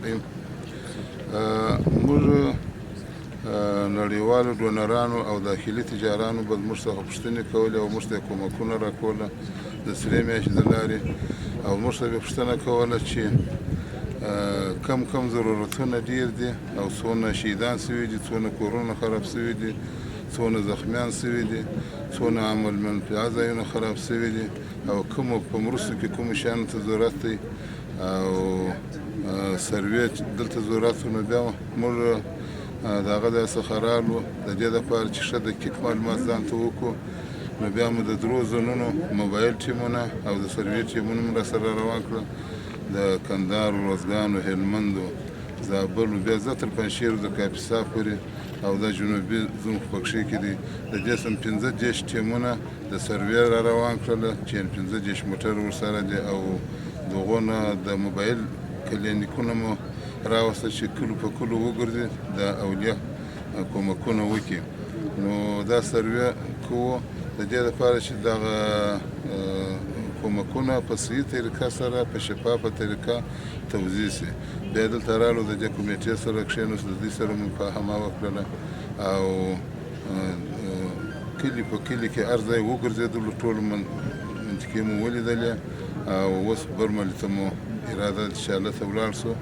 الرحیم. موږ نړیوالو ډونرانو او داخلي تجارانو به موږ څخه پوښتنې کولې او موږ ته یې کومکونه راکوله د سرې میاشتې د لارې، او موږ ته به پوښتنه کوله چې کم ضرورتونه ډیر دي او څونه شهیدان سوي دي، څونه کورونه خراب سوي دي، څونه زخمیان سوي دي، څونه عمل منفعه ځایونه خراب سوي دي، او کومو په مرستو کې کومو شیانو ته ضرورت دی او سروې دلته ضرورت و. نو بیا موږ د هغه ځای څخه رالو د دې دپاره چې ښه دقیق معلومات ځان ته وکړو. نو بیا مو د درو زونونو موبایل ټیمونه او د سروې ټیمونه مو راسره روان کړل، د کندهار، روزګان، هلمند، زابل، بیا زه تر پنجشیر د کاپیسا پورې او دا جنوبي زون په کښې کې دي. د دې سم 15 ټیمونه د سروې را روان کړل چې 15 موټر ورسره دي، او دغو نه د موبایل کلینیکونه مو راوسته چې کلو په کلو وګرځي د اولیا کومکونه وکړي. نو دا سروې کوو د دې لپاره چې دغه کومکونه په صحیح طریقه سره په شفافه طریقه توزیع شي. بیا دلته رالو د دې کمیټې سره کښېناستو، د دوی سره مفاهمه وکړله او کلي په کلي کې هر ځای وګرځېدلو، ټولو منطقې مو ولیدلې او اوس برملې ته مو اراده ده چې هلته ولاړ شو.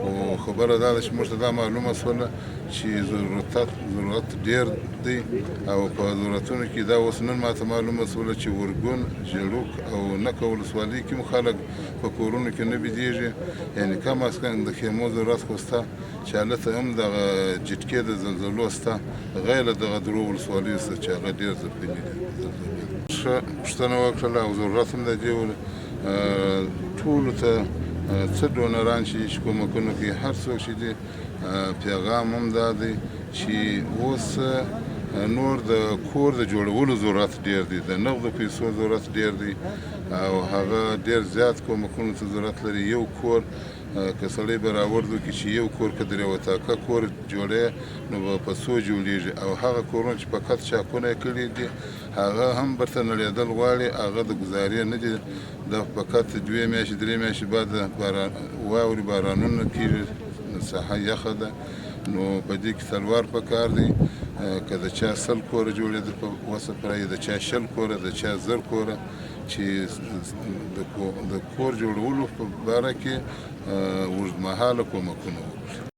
او خبره دا ده چې موږ ته دا معلومه شوله چې ضرورت ډېر دی، او په ضرورتونو کې دا اوس نن ماته معلومه شوله چې ورګون، ژړوک او نکه ولسوالۍ کې مو خلک په کورونو کې نه بېدېږي، یعنې کم از کم د خیمو ضرورت خو شته چې هلته هم دغه جټکې د زلزلو شته، غیر له دغه درو ولسوالیو څخه چې هغه ډېر ځپلي دي. ښه پوښتنه وکړله او ضرورت هم د دې ټولو ته څه ډونران چې کومکونه کوي، هر څوک چې دي، پیغام هم دا دی چې اوس نور د کور د جوړولو ضرورت ډېر دی، د نغدو پیسو ضرورت ډېر دی، او هغه ډېر زیات کومکونو ته ضرورت لري. یو کور که سړی به راورد وکړي چې یو کور که درې وطاقه کور جوړی نو به په څو جوړېږي، او هغه کورونه چې فقط چاکونه یې کړي دي هغه هم برته نړېدل غواړي، هغه د ګزارې نه دي، د فقط 2 میاشتې 3 میاشتې بعد واورې بارانونه کېږي، ساحه یخه ده. نو په دې کې تلوار پکار دی، که د چا 100 کوره جوړېدل په وسه پرایي، د چا 100 کوره، د چا 1000 کوره، چې د کور جوړولو په باره کې اوږدمهاله کومکونه وکړي.